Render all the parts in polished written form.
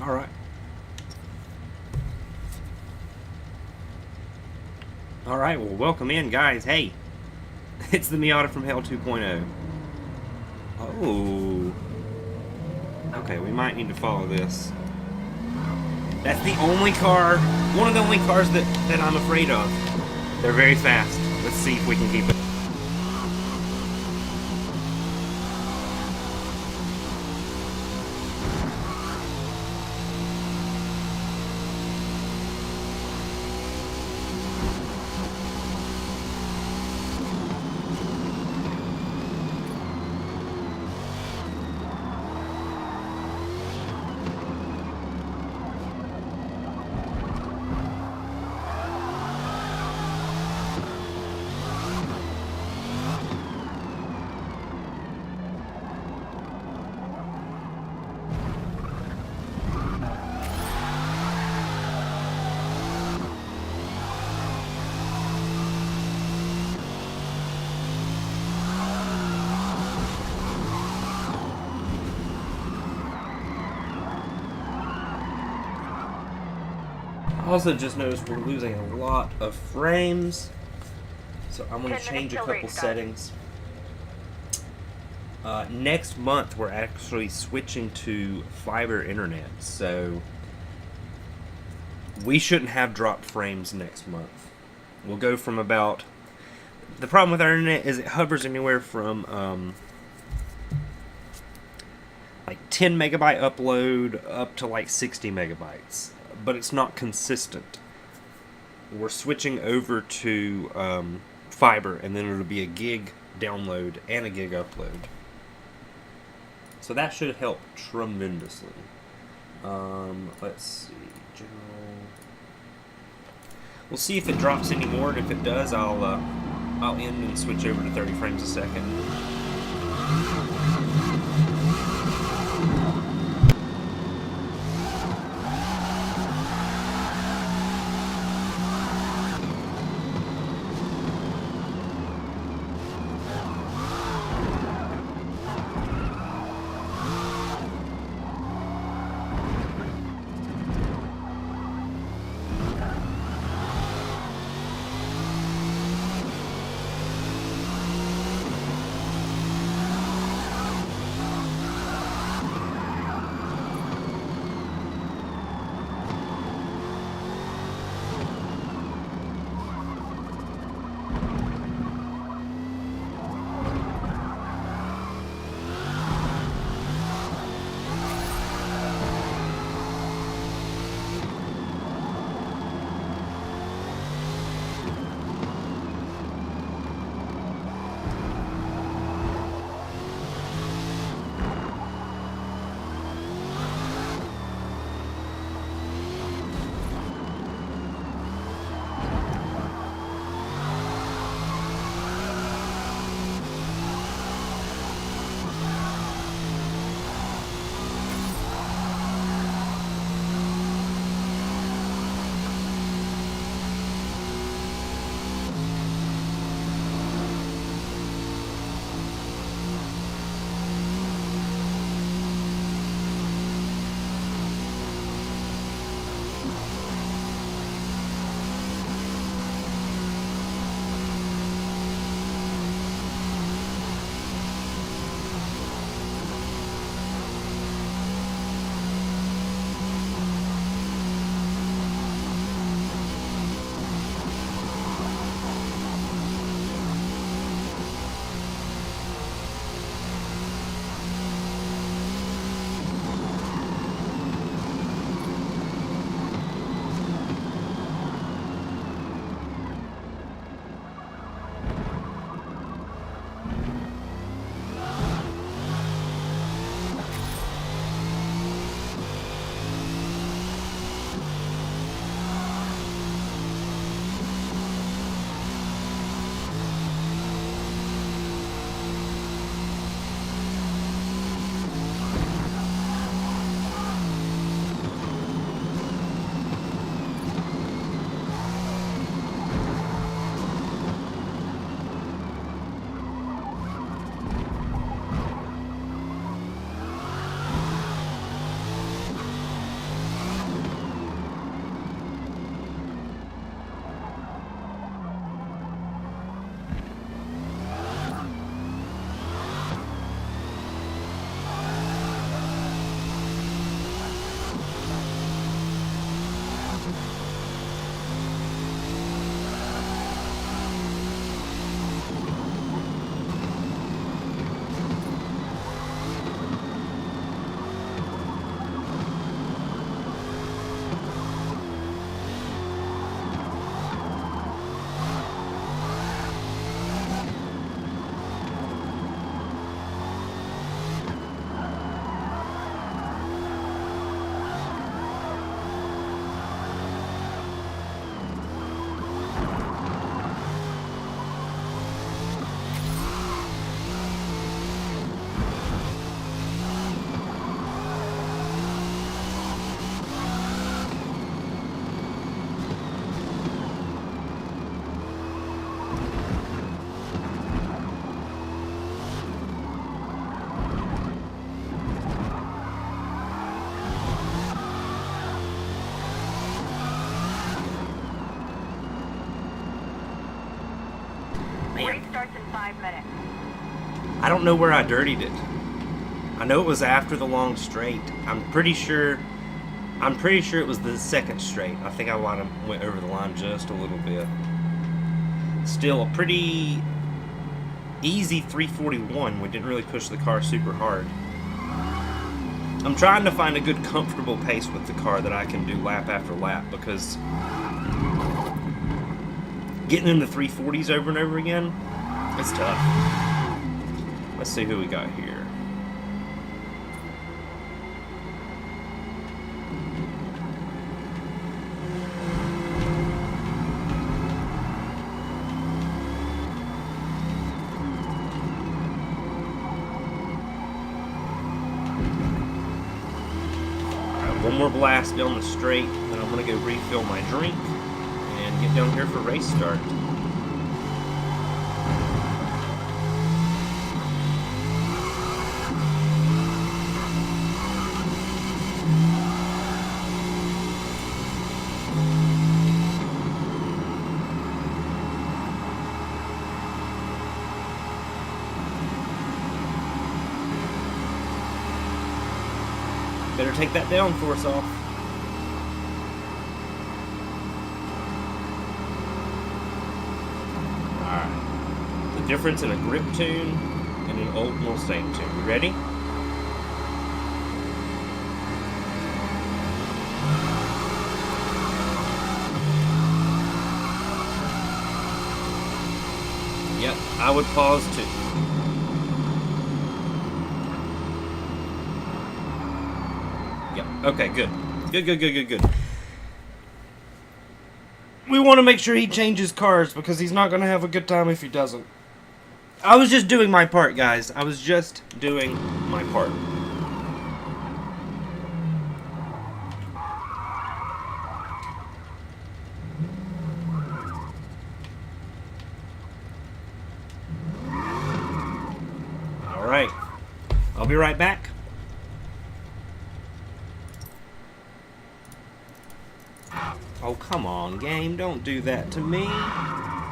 All right. All right, well, welcome in, guys. Hey, it's the Miata from Hell 2.0. Oh. Okay, we might need to follow this. That's the only car, one of the only cars that I'm afraid of. They're very fast. Let's see if we can keep it. I also just noticed we're losing a lot of frames, so I'm going to change a couple settings. Next month we're actually switching to fiber internet, so we shouldn't have dropped frames next month. We'll go from about... The problem with our internet is it hovers anywhere from like 10 megabyte upload up to like 60 megabytes, but it's not consistent. We're switching over to fiber, and then it'll be a gig download and a gig upload. So that should help tremendously. Let's see, general. We'll see if it drops any more, and if it does, I'll end and switch over to 30 frames a second. I don't know where I dirtied it. I know it was after the long straight. I'm pretty sure it was the second straight. I think I went over the line just a little bit. Still a pretty easy 341. We didn't really push the car super hard. I'm trying to find a good comfortable pace with the car that I can do lap after lap, because getting in the 340s over and over again, it's tough. Let's see who we got here. One more blast down the straight, then I'm going to go refill my drink and get down here for race start. Better take that downforce off. Alright. The difference in a grip tune and an old Mustang tune. You ready? Yep, I would pause too. Okay, good. Good. We want to make sure he changes cars, because he's not going to have a good time if he doesn't. I was just doing my part, guys. I was just doing my part. Alright. I'll be right back. Oh, come on, game. Don't do that to me.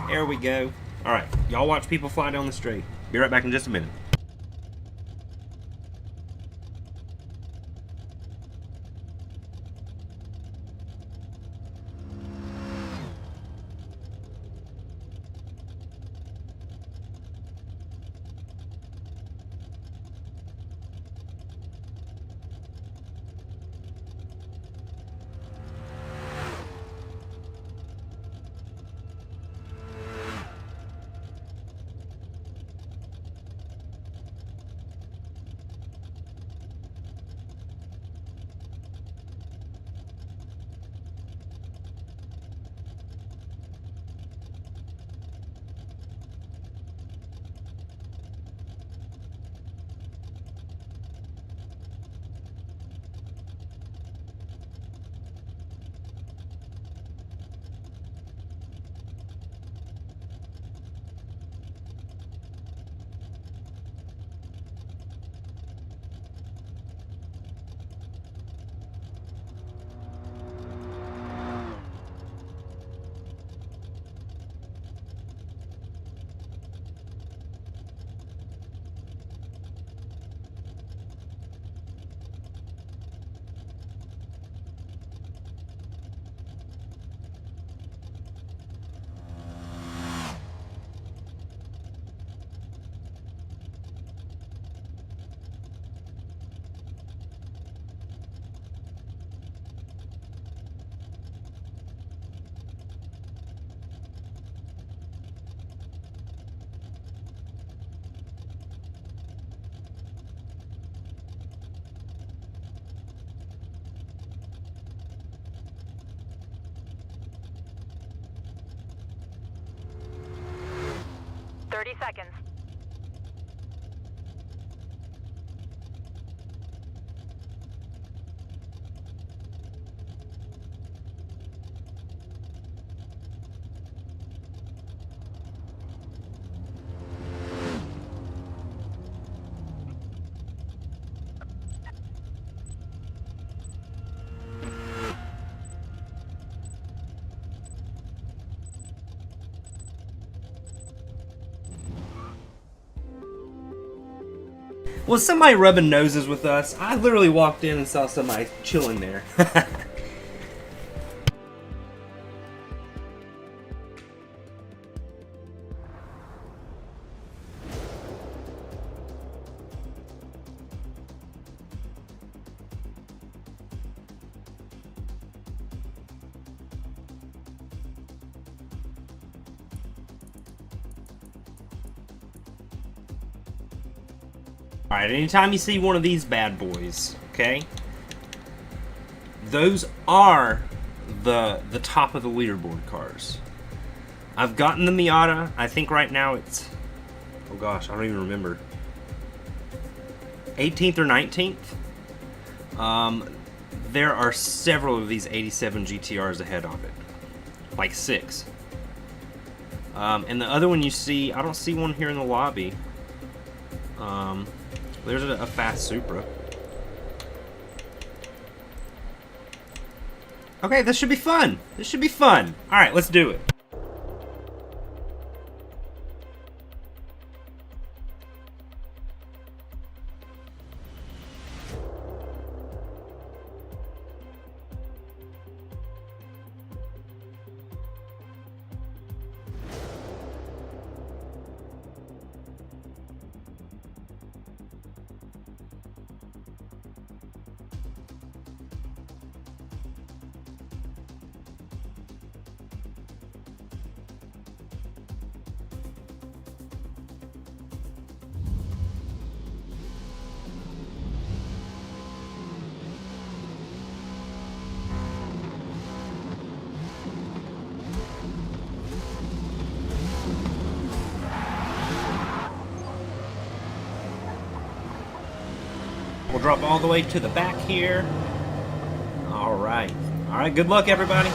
There we go. Alright, y'all watch people fly down the straight. Be right back in just a minute. Seconds. Was somebody rubbing noses with us? I literally walked in and saw somebody chilling there. Alright, anytime you see one of these bad boys, okay? Those are the top of the leaderboard cars. I've gotten the Miata. I think right now it's... oh gosh, I don't even remember. 18th or 19th? There are several of these 87 GTRs ahead of it. Like 6. And the other one you see, I don't see one here in the lobby. There's a fast Supra. Okay, this should be fun. This should be fun. Alright, let's do it. We'll drop all the way to the back here. Alright. Alright, good luck, everybody.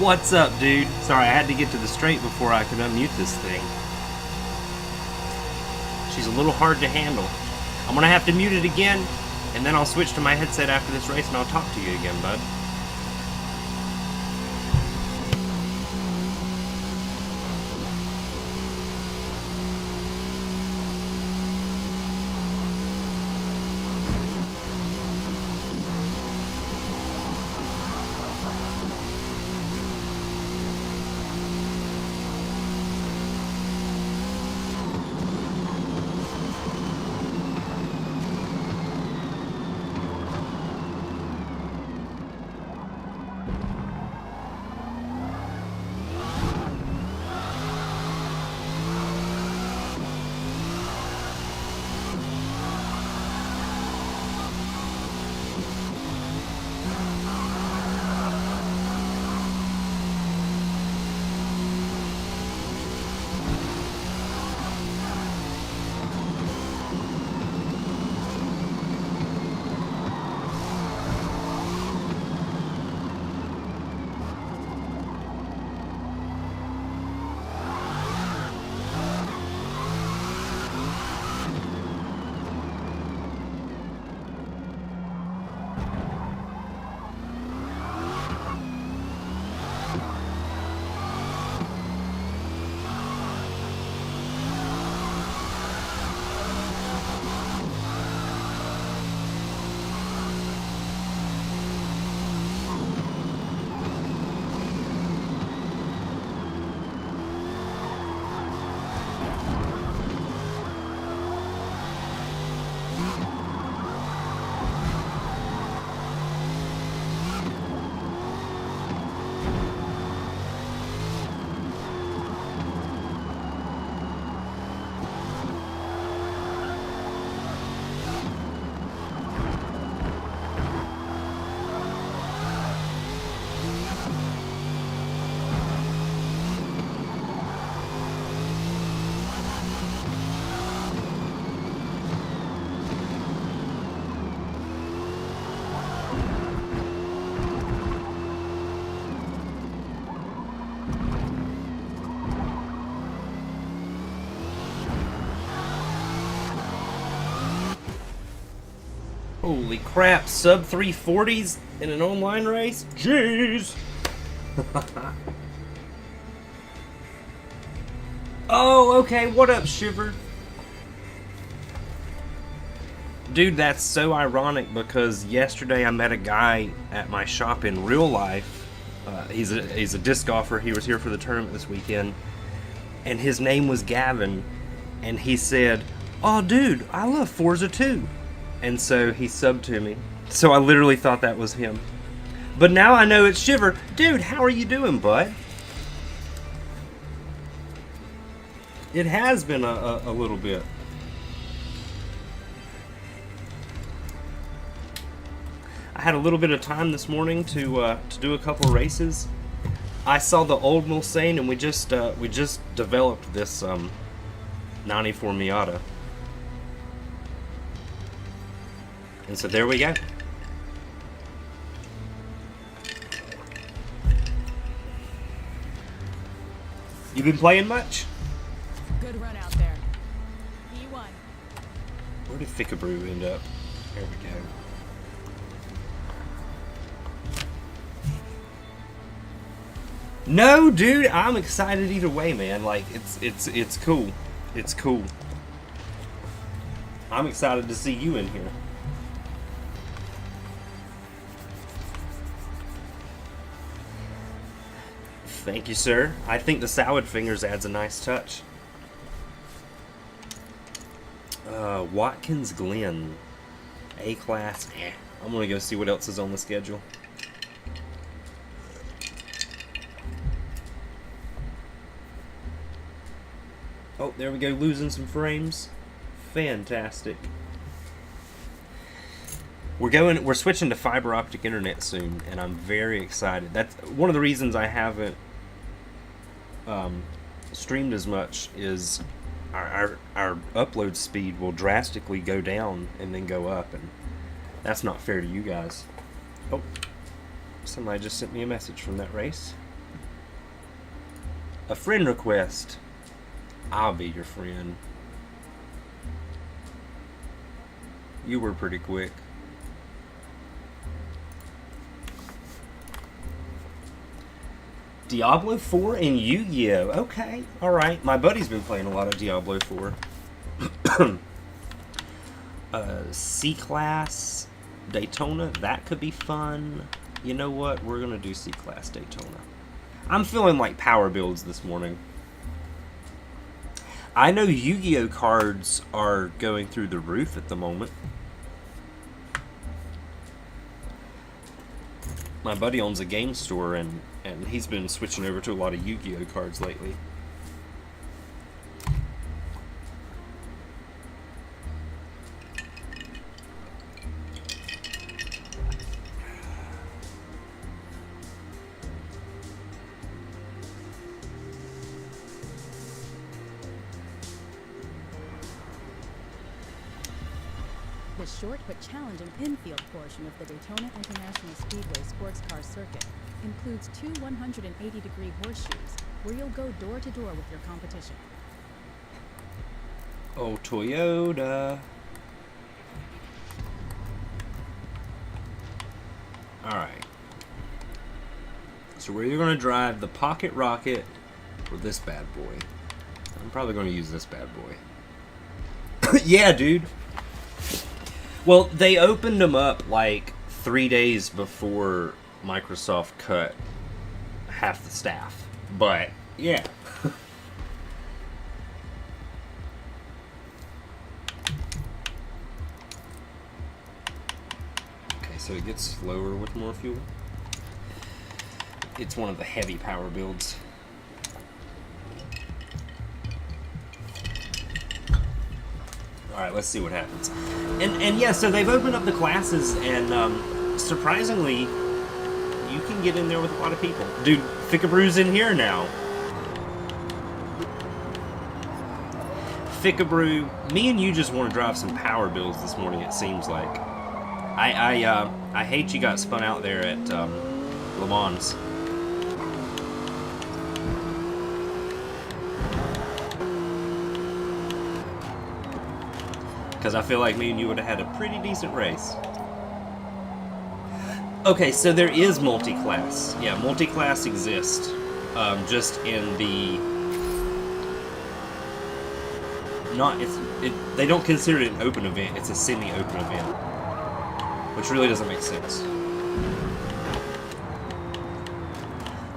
What's up, dude? Sorry, I had to get to the straight before I could unmute this thing. She's a little hard to handle. I'm gonna have to mute it again, and then I'll switch to my headset after this race and I'll talk to you again, bud. Holy crap, sub 340s in an online race? Jeez! Oh, okay, what up, Shiver? Dude, that's so ironic because yesterday I met a guy at my shop in real life. He's a disc golfer. He was here for the tournament this weekend. And his name was Gavin. And he said, "Oh, dude, I love Forza 2. And so he subbed to me. So I literally thought that was him. But now I know it's Shiver. Dude, how are you doing, bud? It has been a little bit. I had a little bit of time this morning to do a couple races. I saw the old Mulsanne, and we just developed this 94 Miata. And so there we go. You been playing much? Good run out there. P1. Where did Fickabrew end up? There we go. No, dude, I'm excited either way, man. Like it's cool. It's cool. I'm excited to see you in here. Thank you, sir. I think the salad fingers adds a nice touch. Watkins Glen. A-class. I'm going to go see what else is on the schedule. Oh, there we go. Losing some frames. Fantastic. We're switching to fiber optic internet soon, and I'm very excited. That's one of the reasons I haven't streamed as much is our upload speed will drastically go down and then go up, and that's not fair to you guys. Oh, somebody just sent me a message from that race. A friend request. I'll be your friend. You were pretty quick. Diablo 4 and Yu-Gi-Oh! Okay, alright. My buddy's been playing a lot of Diablo 4. C-Class Daytona, that could be fun. You know what? We're gonna do C-Class Daytona. I'm feeling like power builds this morning. I know Yu-Gi-Oh! Cards are going through the roof at the moment. My buddy owns a game store, and he's been switching over to a lot of Yu-Gi-Oh! Cards lately. The short but challenging pinfield portion of the Daytona International Speedway sports car circuit includes two 180-degree horseshoes where you'll go door to door with your competition. Oh, Toyota. Alright. So we're either going to drive the Pocket Rocket or this bad boy. I'm probably going to use this bad boy. Yeah, dude. Well, they opened them up like 3 days before Microsoft cut half the staff. But, yeah. Okay, so it gets slower with more fuel. It's one of the heavy power builds. Alright, let's see what happens. And yeah, so they've opened up the classes, and surprisingly, you can get in there with a lot of people. Dude, Fickabrew's in here now. Fickabrew, me and you just want to drive some power builds this morning, it seems like. I hate you got spun out there at Le Mans. Because I feel like me and you would have had a pretty decent race. Okay, so there is multi-class. Yeah, multi-class exists. Just in the... they don't consider it an open event. It's a semi-open event. Which really doesn't make sense.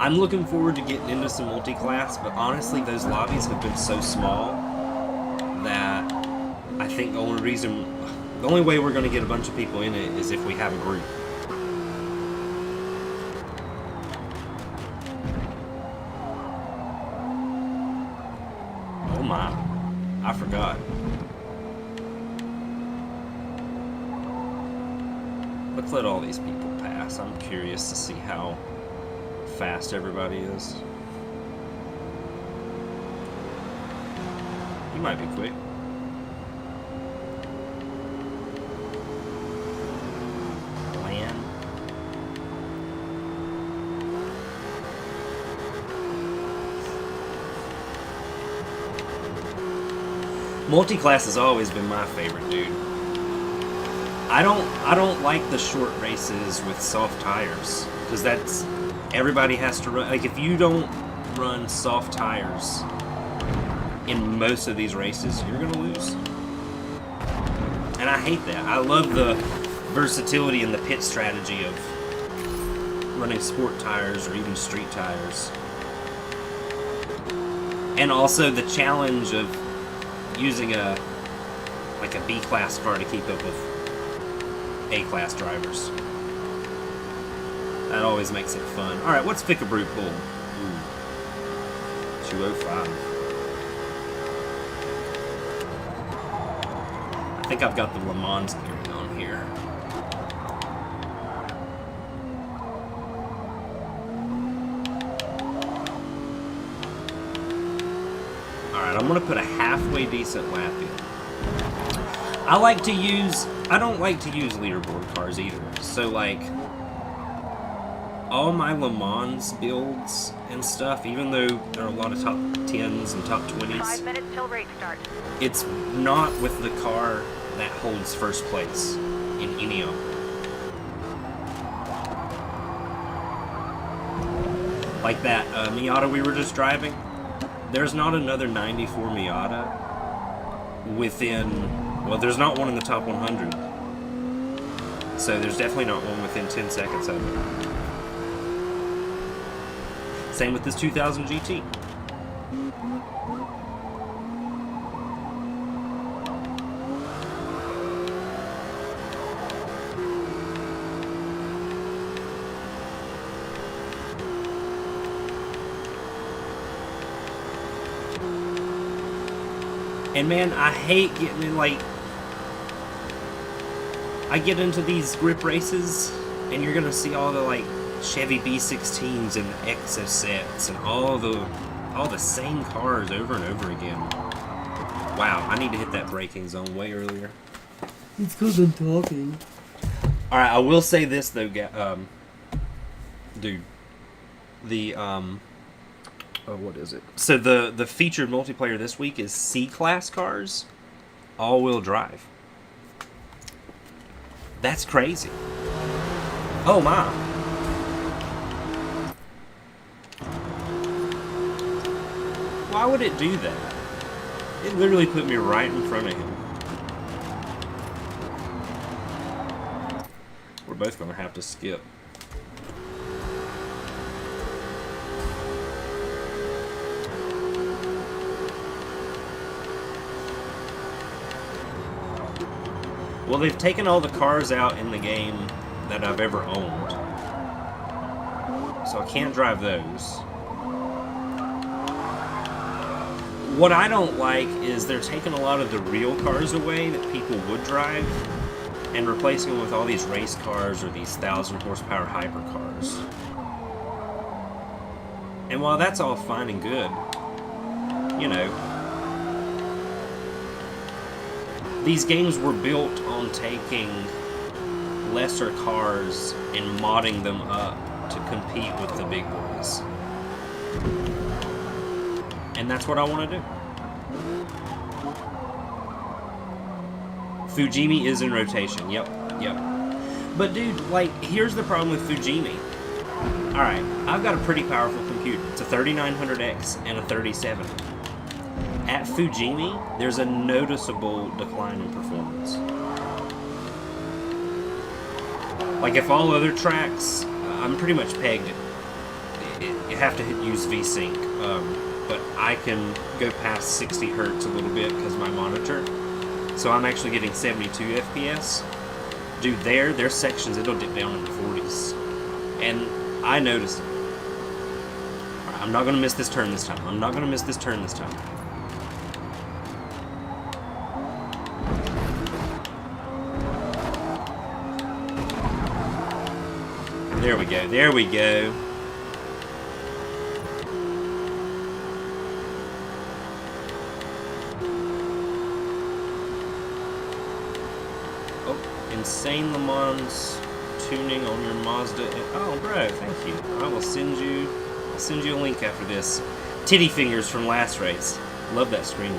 I'm looking forward to getting into some multi-class, but honestly, those lobbies have been so small that I think the only way we're going to get a bunch of people in it is if we have a group. Oh my, I forgot. Let's let all these people pass. I'm curious to see how fast everybody is. You might be quick. Land. Multi-class has always been my favorite, dude. I don't like the short races with soft tires, because that's everybody has to run. Like, if you don't run soft tires in most of these races, you're gonna lose. And I hate that. I love the versatility and the pit strategy of running sport tires or even street tires, and also the challenge of using a B-class car to keep up with A-class drivers. That always makes it fun. Alright, what's Fickabrew pull? Ooh. 205. I think I've got the Le Mans gearing on here. Alright, I'm going to put a halfway decent lap in. I don't like to use leaderboard cars either. So, like, all my Le Mans builds and stuff, even though there are a lot of top 10s and top 20s, 5 minutes till race start. it's not with the car that holds first place in any of them. Like that Miata we were just driving, there's not another 94 Miata within, well, there's not one in the top 100. So there's definitely not one within 10 seconds of it. Same with this 2000 GT. And man, I hate getting in, like, I get into these grip races, and you're gonna see all the, like, Chevy B16s and Exocets and all the same cars over and over again. Wow, I need to hit that braking zone way earlier. It's because I'm talking. Alright, I will say this though, dude. The, what is it? So the featured multiplayer this week is C-Class cars, all-wheel drive. That's crazy. Oh my. Why would it do that? It literally put me right in front of him. We're both gonna have to skip. Well, they've taken all the cars out in the game that I've ever owned, so I can't drive those. What I don't like is they're taking a lot of the real cars away that people would drive and replacing them with all these race cars or these 1,000 horsepower hypercars. And while that's all fine and good, you know, these games were built on taking lesser cars and modding them up to compete with the big boys. And that's what I want to do. Fujimi is in rotation. Yep. But dude, like, here's the problem with Fujimi. Alright, I've got a pretty powerful computer. It's a 3900X and a 3070. At Fujimi, there's a noticeable decline in performance. Like, if all other tracks, I'm pretty much pegged. You have to use VSync. But I can go past 60 hertz a little bit because of my monitor. So I'm actually getting 72 FPS. Dude, there's sections it'll dip down in the 40s. And I noticed it. Right, I'm not going to miss this turn this time. There we go. Insane Le Mans tuning on your Mazda. Oh, bro, thank you. I will send you a link after this. Titty fingers from last race. Love that screen.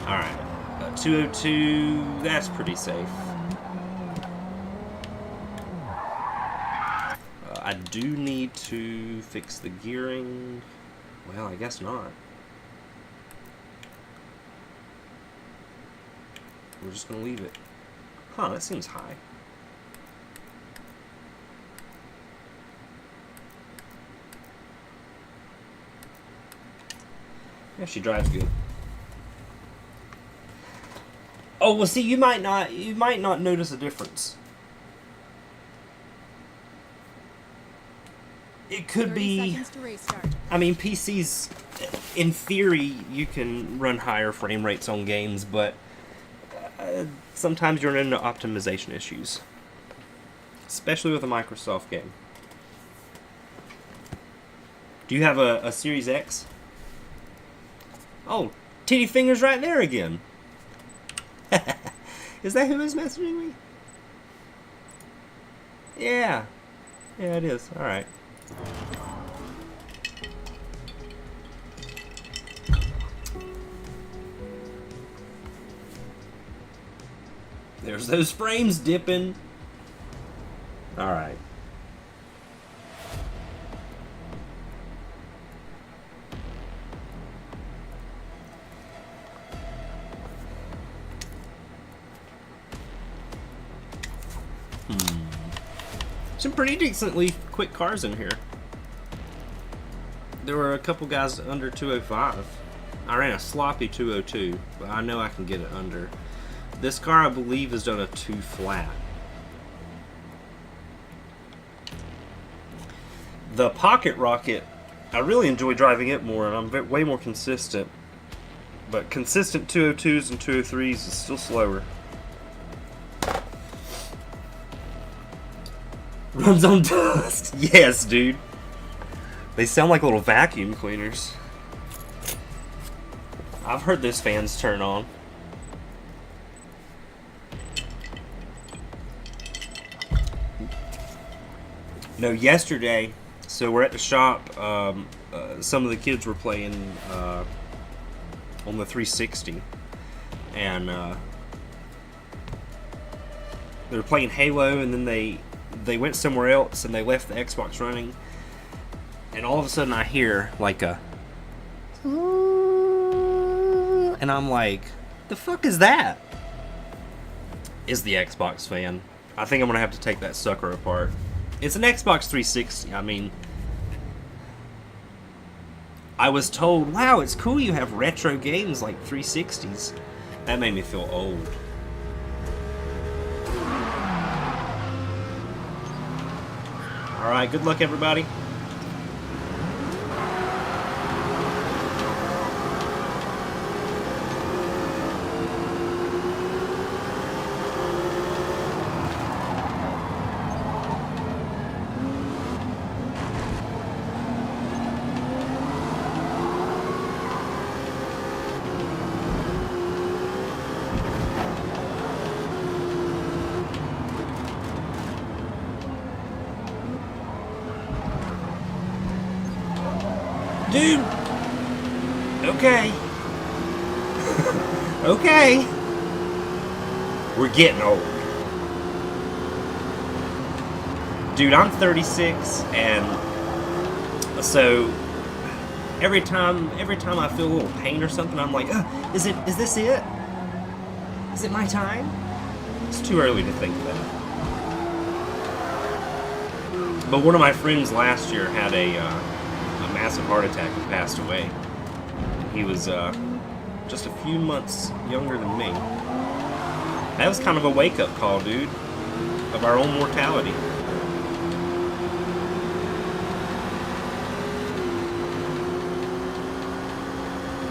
All right, 202. That's pretty safe. I do need to fix the gearing. Well, I guess not. We're just going to leave it. Huh, that seems high. Yeah, she drives good. Oh, well, see, you might not notice a difference. It could 30 be, seconds to race start. I mean, PCs, in theory, you can run higher frame rates on games, but sometimes you're into optimization issues, especially with a Microsoft game. Do you have a Series X? Oh, titty fingers right there again. Is that who is messaging me? Yeah. Yeah, it is. Alright. There's those frames dipping. Alright. Some pretty decently quick cars in here. There were a couple guys under 205. I ran a sloppy 202, but I know I can get it under. This car, I believe, has done a 2 flat. The Pocket Rocket, I really enjoy driving it more, and I'm way more consistent. But consistent 202s and 203s is still slower. Runs on dust. Yes, dude. They sound like little vacuum cleaners. I've heard those fans turn on. No, yesterday, so we're at the shop. Some of the kids were playing on the 360, and they were playing Halo, and then they went somewhere else, and they left the Xbox running, and all of a sudden I hear like a, and I'm like, the fuck is that? Is the Xbox fan. I think I'm gonna have to take that sucker apart. It's an Xbox 360. I mean, I was told, wow, it's cool you have retro games like 360s. That made me feel old. Alright, good luck, everybody. Dude! Okay. Okay. We're getting old. Dude, I'm 36, and so every time I feel a little pain or something, I'm like, is this it? Is it my time? It's too early to think that. But one of my friends last year had a massive heart attack and passed away. He was just a few months younger than me. That was kind of a wake-up call, dude, of our own mortality.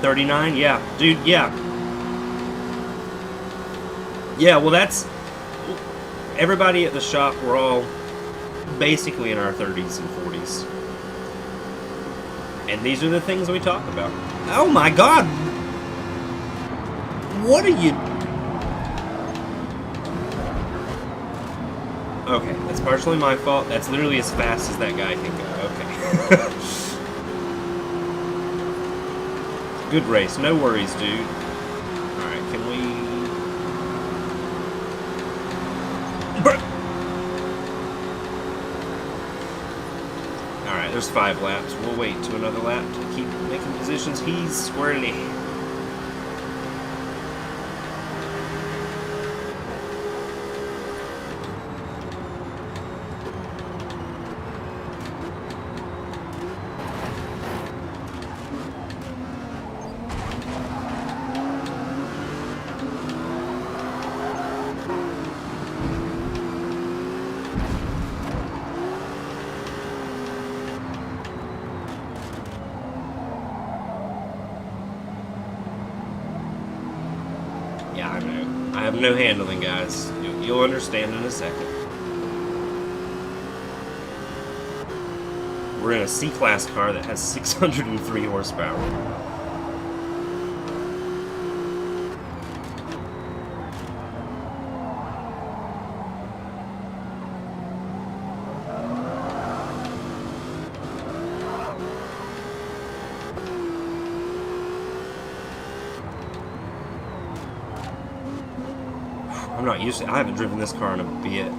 $39? Yeah. Dude, yeah. Yeah, well, that's... Everybody at the shop, we're all basically in our 30s and 40s. And these are the things we talk about. Oh my god! What are you... Okay, that's partially my fault. That's literally as fast as that guy can go. Okay. Good race. No worries, dude. Alright, can we... Alright, there's 5 laps. We'll wait to another lap to keep making positions. He's squarely... Yeah, I know. I have no handling, guys. You'll understand in a second. We're in a C-Class car that has 603 horsepower. I'm not used to it. I haven't driven this car in a bit.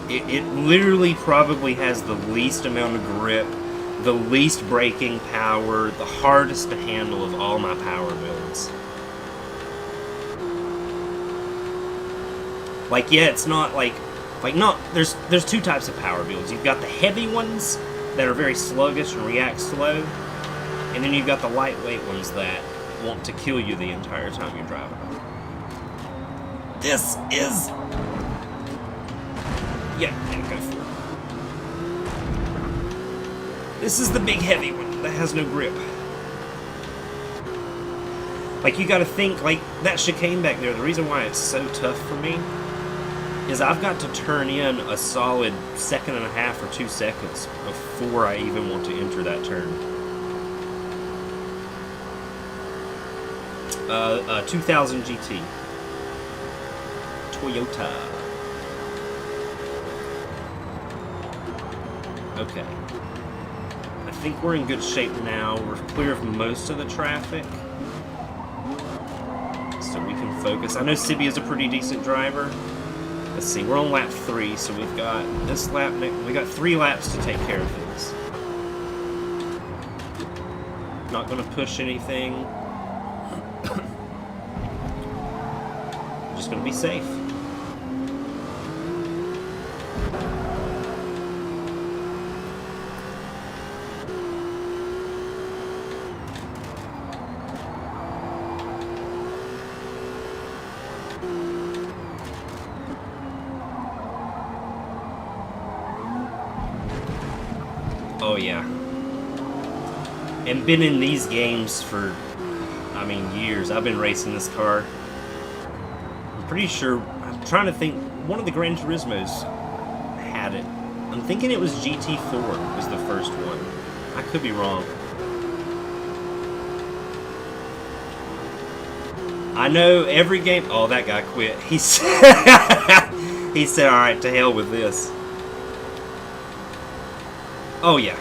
It literally probably has the least amount of grip, the least braking power, the hardest to handle of all my power builds. Like, yeah, it's not like not, there's two types of power builds. You've got the heavy ones that are very sluggish and react slow, and then you've got the lightweight ones that want to kill you the entire time you're driving. This is... Yeah, go for it. This is the big heavy one that has no grip. Like, you gotta think, like, that chicane back there, the reason why it's so tough for me is I've got to turn in a solid 1.5 seconds or 2 seconds before I even want to enter that turn. 2000 GT. Toyota. Okay. I think we're in good shape now. We're clear of most of the traffic. So we can focus. I know Sibby is a pretty decent driver. Let's see, we're on lap 3, so we've got this lap, we got 3 laps to take care of things. Not gonna push anything. Just gonna be safe. Oh yeah. And been in these games for, I mean, years. I've been racing this car. I'm pretty sure, I'm trying to think, one of the Gran Turismos had it. I'm thinking it was GT4 was the first one. I could be wrong. I know every game, oh, that guy quit. He said, he said, alright, to hell with this. Oh yeah.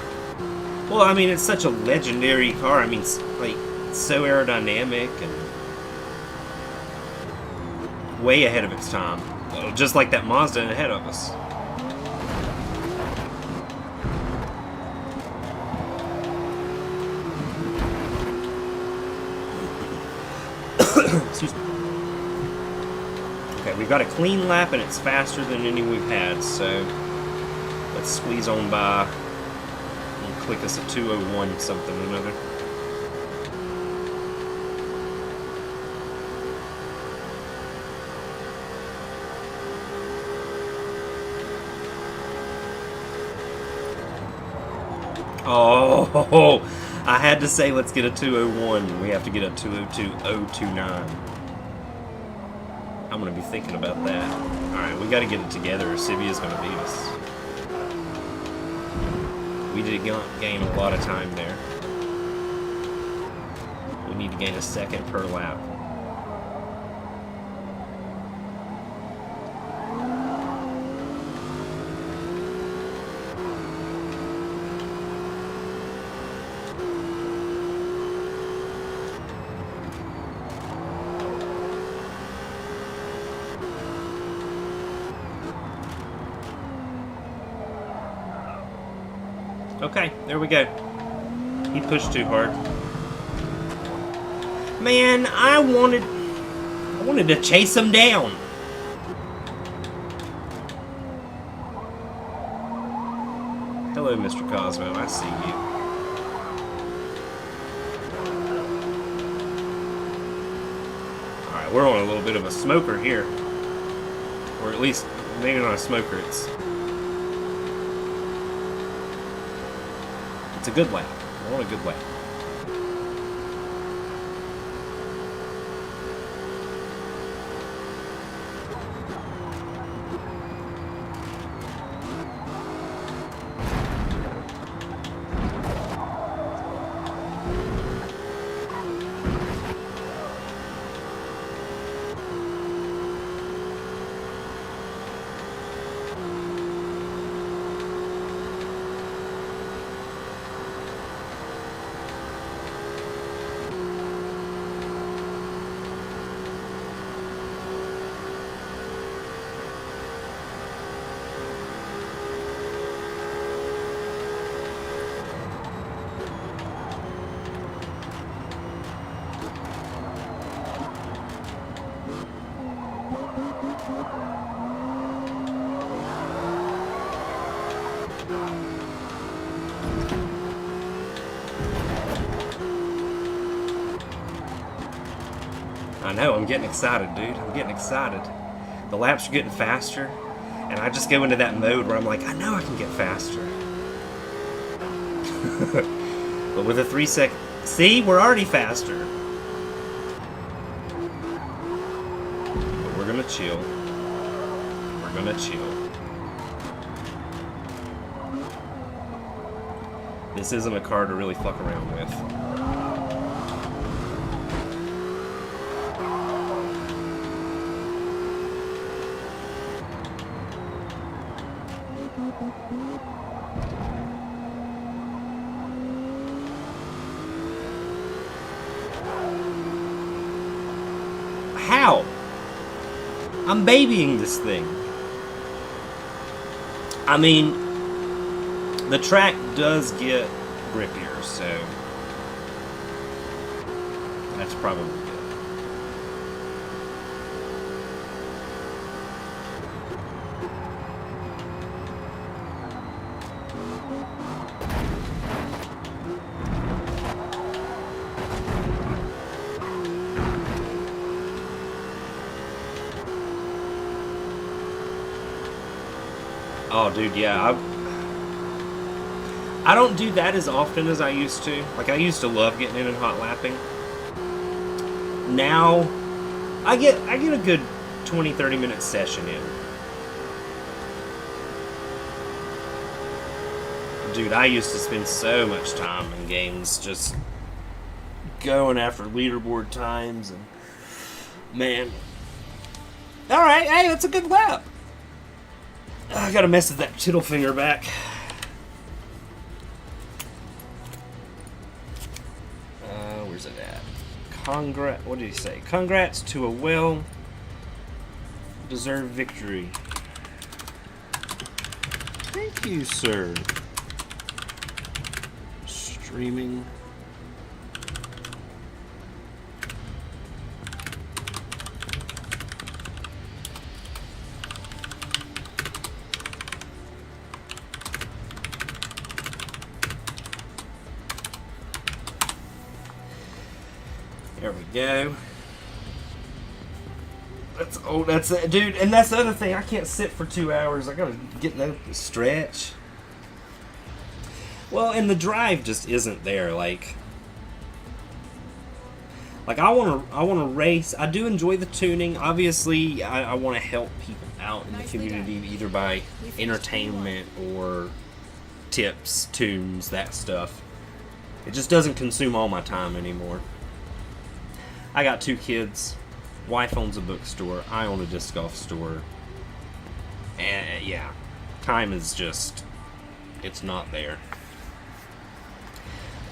Well, I mean, it's such a legendary car. I mean, it's, like, so aerodynamic and way ahead of its time. Well, just like that Mazda ahead of us. Excuse me. Okay, we've got a clean lap and it's faster than any we've had, so let's squeeze on by and click us a 201 something or another. Oh, I had to say let's get a 201. We have to get a 202.029. I'm going to be thinking about that. Alright, we got to get it together or Sibia's going to beat us. We did gain a lot of time there. We need to gain a second per lap. Okay, there we go. He pushed too hard. Man, I wanted to chase him down. Hello, Mr. Cosmo. I see you. Alright, we're on a little bit of a smoker here. Or at least, maybe not a smoker, it's a good lap. I want a good lap. I know, I'm getting excited, dude. I'm getting excited. The laps are getting faster, and I just go into that mode where I'm like, I know I can get faster. But with a 3-second... See? We're already faster. But we're gonna chill. We're gonna chill. This isn't a car to really fuck around with. How? I'm babying this thing. I mean, the track does get grippier, so that's probably good. Oh, dude, yeah, I don't do that as often as I used to. Like, I used to love getting in and hot lapping. Now, I get a good 20-30 minute session in. Dude, I used to spend so much time in games just going after leaderboard times and man. Alright, hey, that's a good lap. I gotta message that tittle finger back. Where's it at? What did he say? Congrats to a well-deserved victory. Thank you, sir. Streaming. There we go. That's it, dude. And that's the other thing. I can't sit for 2 hours. I gotta get that stretch. Well, and the drive just isn't there. Like I wanna race. I do enjoy the tuning. Obviously, I want to help people out in the community, either by entertainment or tips, tunes, that stuff. It just doesn't consume all my time anymore. I got 2 kids. Wife owns a bookstore. I own a disc golf store. And yeah, time is just, it's not there.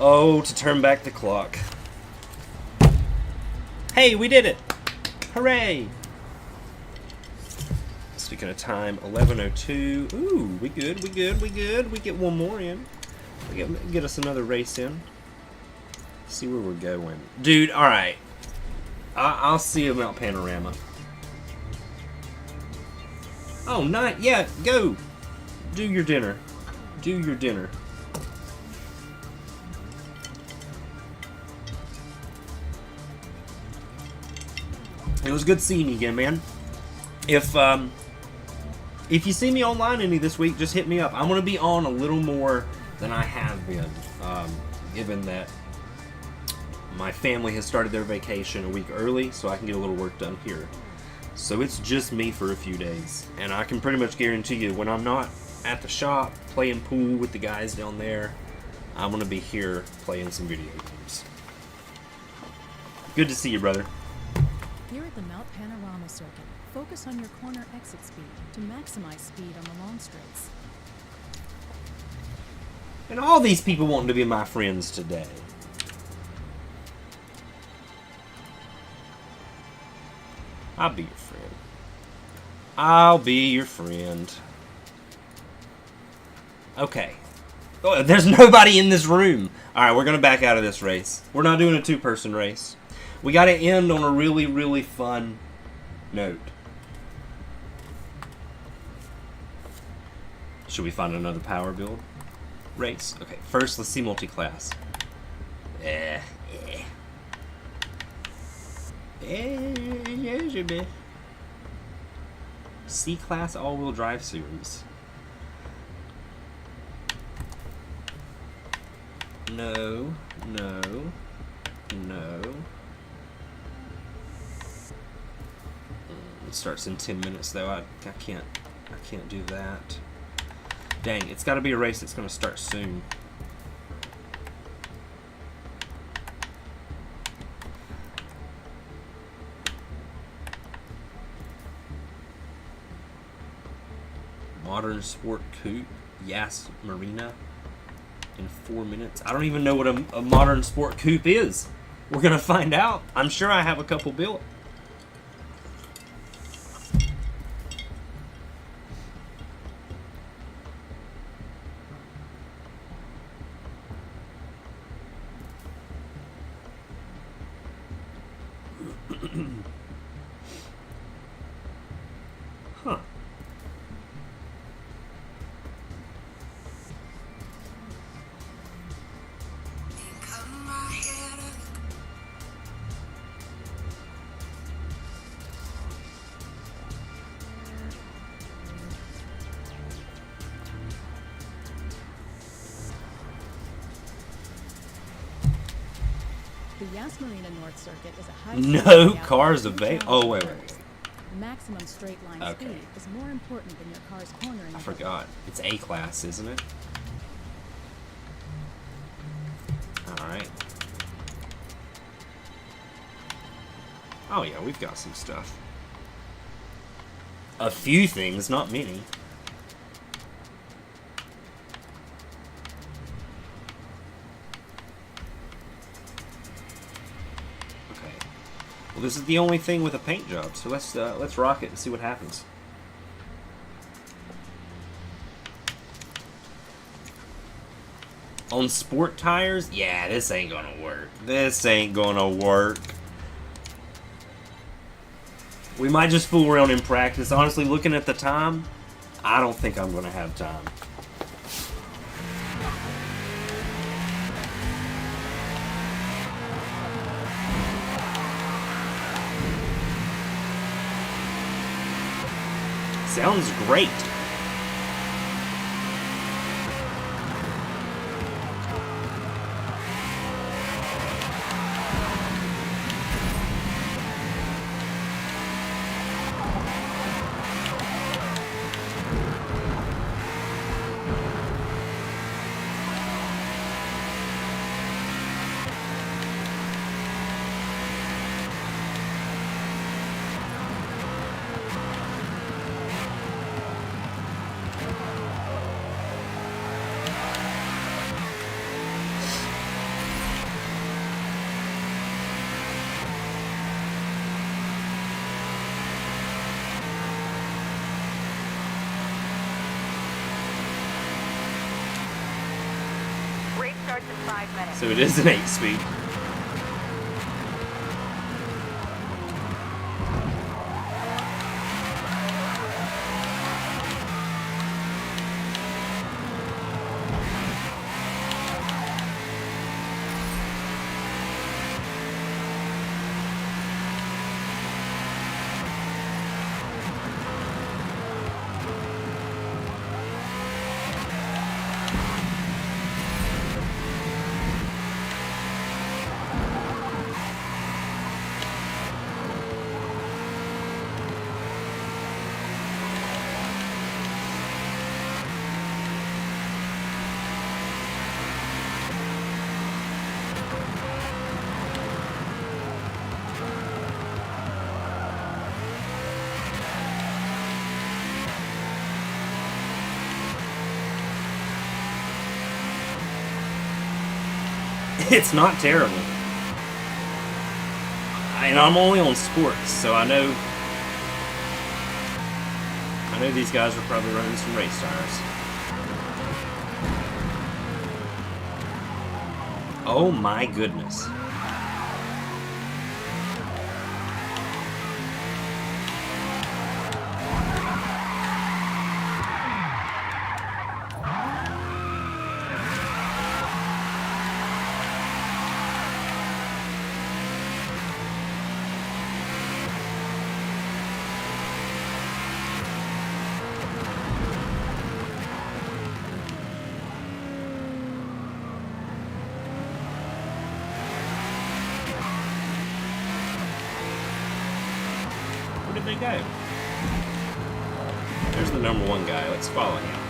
Oh, to turn back the clock. Hey, we did it! Hooray! Speaking of time, 11:02. Ooh, we good. We get one more in. We get us another race in. See where we're going. Dude, alright. I'll see about Panorama. Oh, not yet. Go. Do your dinner. Do your dinner. It was good seeing you again, man. If you see me online any this week, just hit me up. I'm gonna be on a little more than I have been, given that my family has started their vacation a week early, so I can get a little work done here. So it's just me for a few days, and I can pretty much guarantee you when I'm not at the shop playing pool with the guys down there, I'm gonna be here playing some video games. Good to see you, brother. Here at the Mount Panorama Circuit, focus on your corner exit speed to maximize speed on the long straights. And all these people wanting to be my friends today. I'll be your friend. I'll be your friend. Okay. Oh, there's nobody in this room. Alright, we're going to back out of this race. We're not doing a 2-person race. We got to end on a really, really fun note. Should we find another power build race? Okay, first let's see multi-class. C-Class all-wheel drive series. No, no, no. It starts in 10 minutes though. I can't do that. Dang, it's got to be a race that's going to start soon. Modern Sport Coupe, Yas Marina, in 4 minutes. I don't even know what a Modern Sport Coupe is. We're going to find out. I'm sure I have a couple built. Huh. The Yas Marina North Circuit is a high No cars available. Oh, wait. Maximum straight line Okay. speed is more important than your car's cornering. I forgot. It's A-Class, isn't it? Alright. Oh yeah, we've got some stuff. A few things, not many. Okay. Well, this is the only thing with a paint job, so let's rock it and see what happens. On sport tires? Yeah, this ain't gonna work. This ain't gonna work. We might just fool around in practice. Honestly, looking at the time, I don't think I'm gonna have time. Sounds great. Race starts in 5 minutes. So it is an 8-speed. It's not terrible. And I'm only on sports, so I know these guys are probably running some race tires. Oh my goodness. Where'd they go? There's the number one guy. Let's follow him.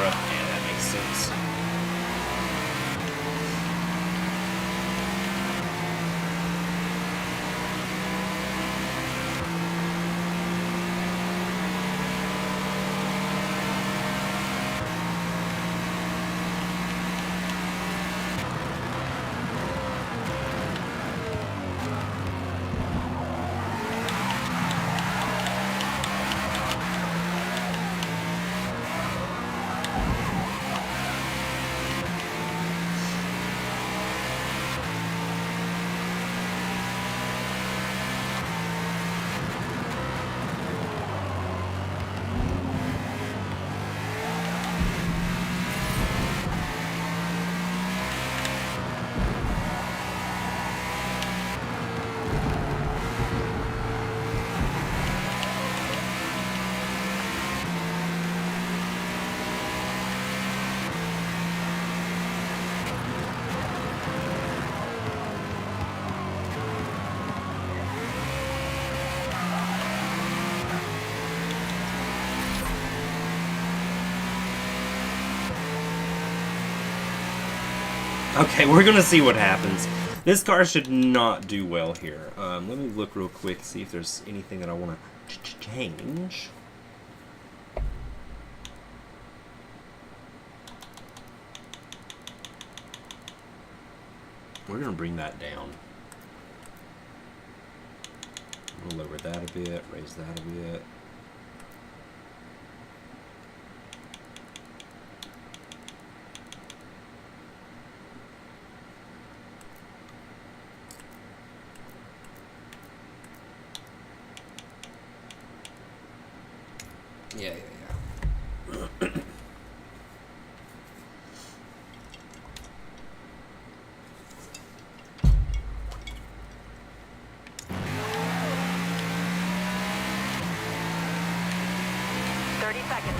Yeah, that makes sense. Okay, we're gonna see what happens. This car should not do well here. Let me look real quick, see if there's anything that I want to change. We're gonna bring that down. We'll lower that a bit, raise that a bit. Yeah. 30 seconds.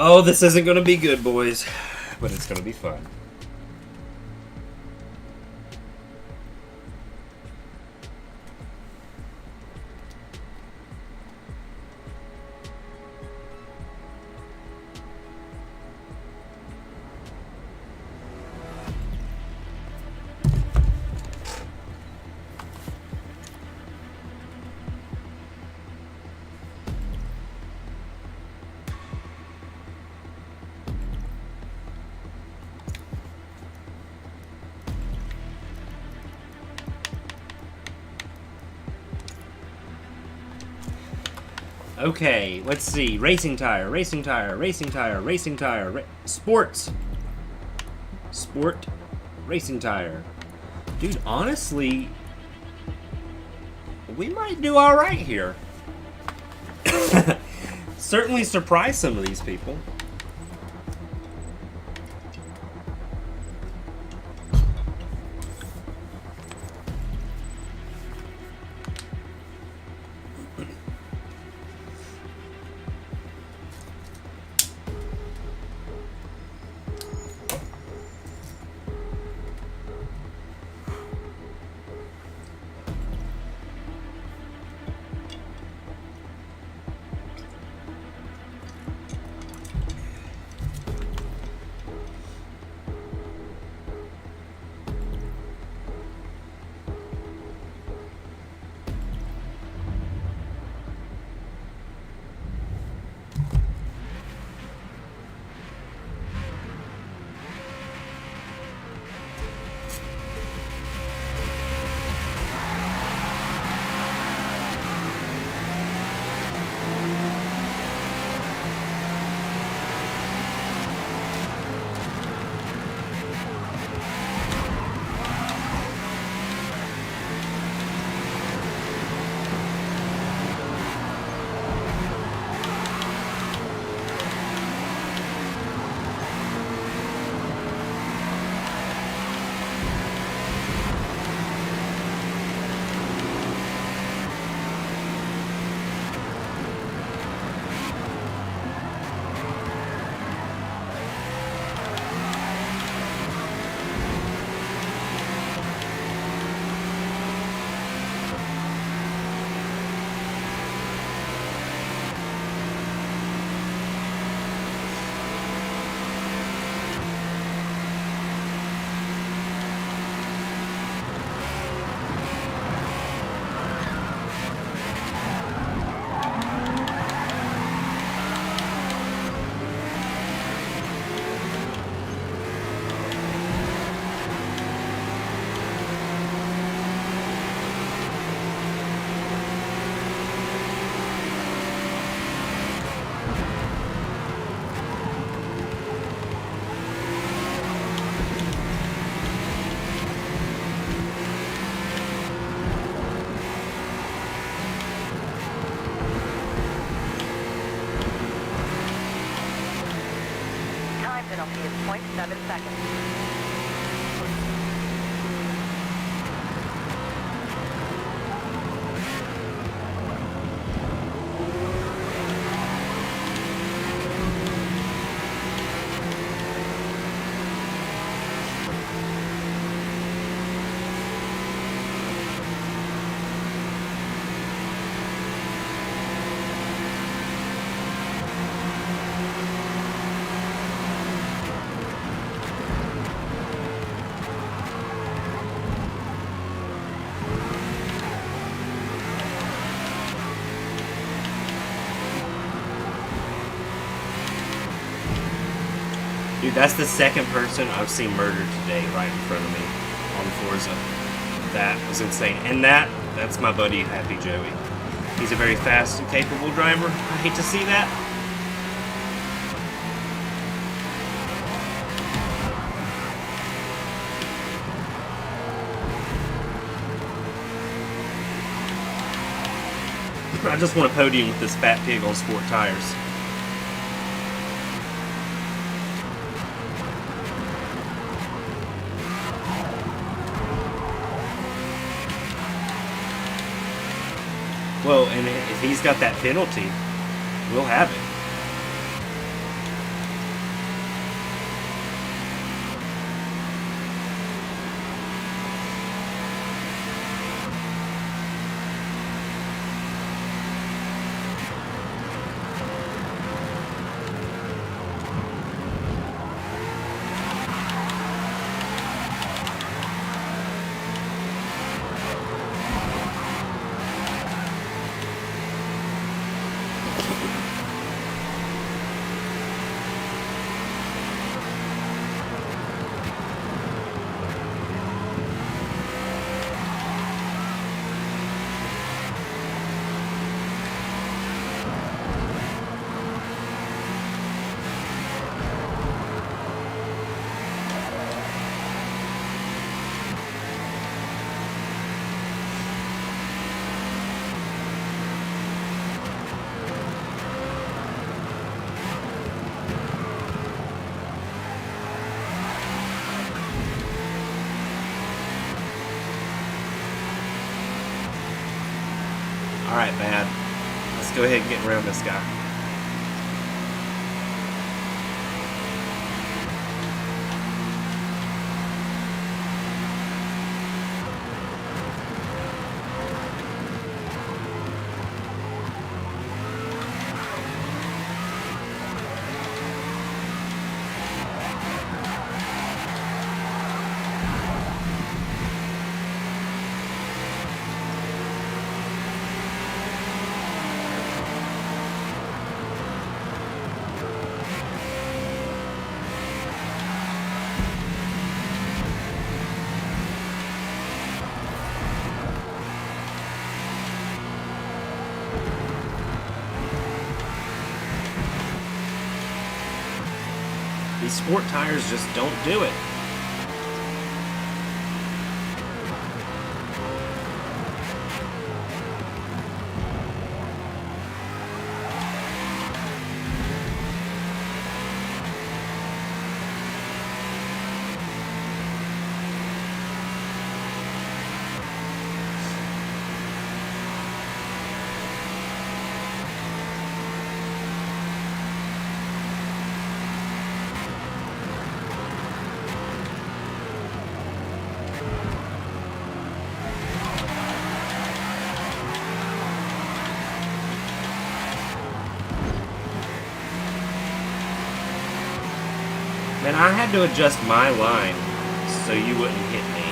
Oh, this isn't gonna be good, boys, but it's gonna be fun. Okay, let's see. Racing tire, racing tire, racing tire, racing tire, sports. Sport, racing tire. Dude, honestly, we might do alright here. Certainly surprise some of these people. Penalty is 0.7 seconds. Dude, that's the second person I've seen murdered today right in front of me on Forza. That was insane. And that's my buddy Happy Joey. He's a very fast and capable driver. I hate to see that. I just want a podium with this fat pig on sport tires. Well, and if he's got that penalty, we'll have it. Alright, bad. Let's go ahead and get around this guy. These sport tires just don't do it. Man, I had to adjust my line so you wouldn't hit me.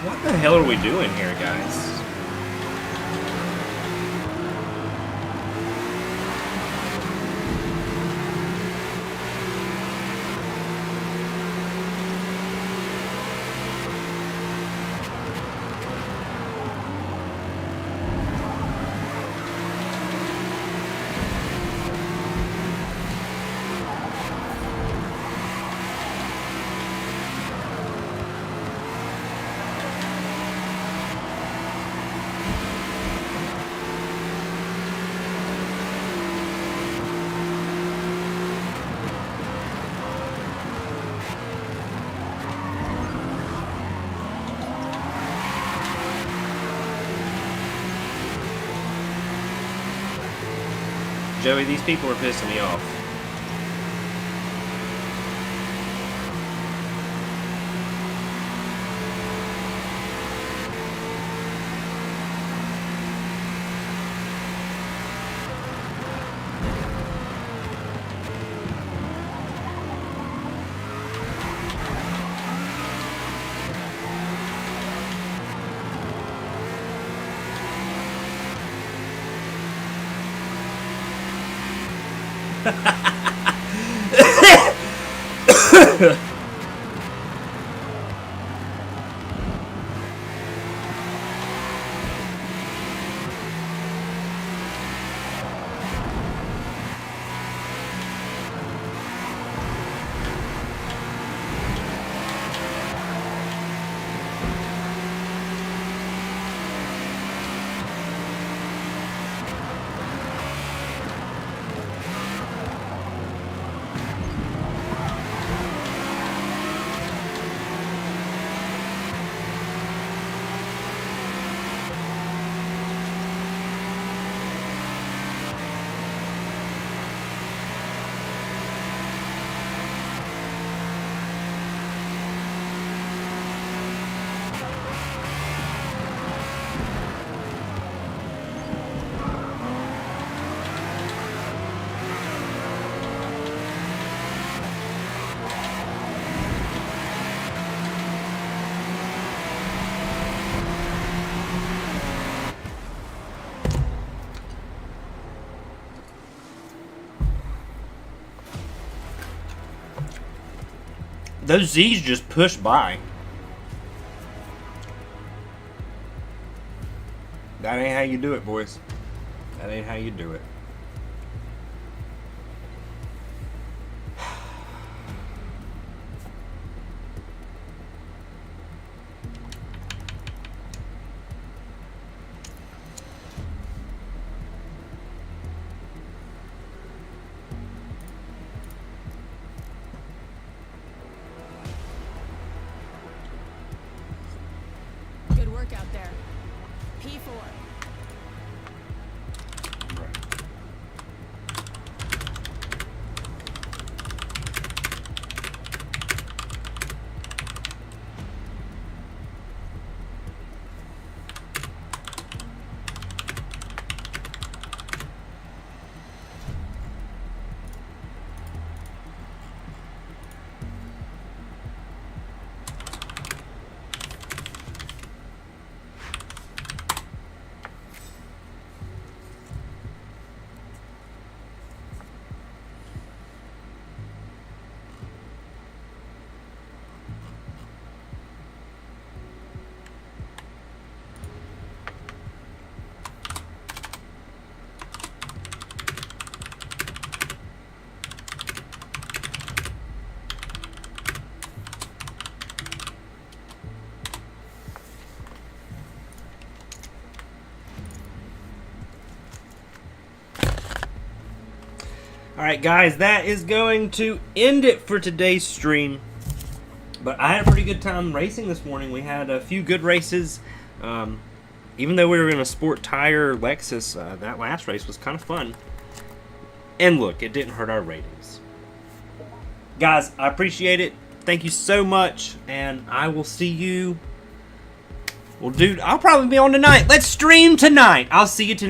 What the hell are we doing here, guys? Joey, these people are pissing me off. Those Z's just push by. That ain't how you do it, boys. That ain't how you do it. Good work out there. P4. Alright guys, that is going to end it for today's stream. But I had a pretty good time racing this morning. We had a few good races. Even though we were in a sport tire Lexus, that last race was kind of fun. And look, it didn't hurt our ratings. Guys, I appreciate it. Thank you so much. And I will see you. Well, dude, I'll probably be on tonight. Let's stream tonight. I'll see you tonight.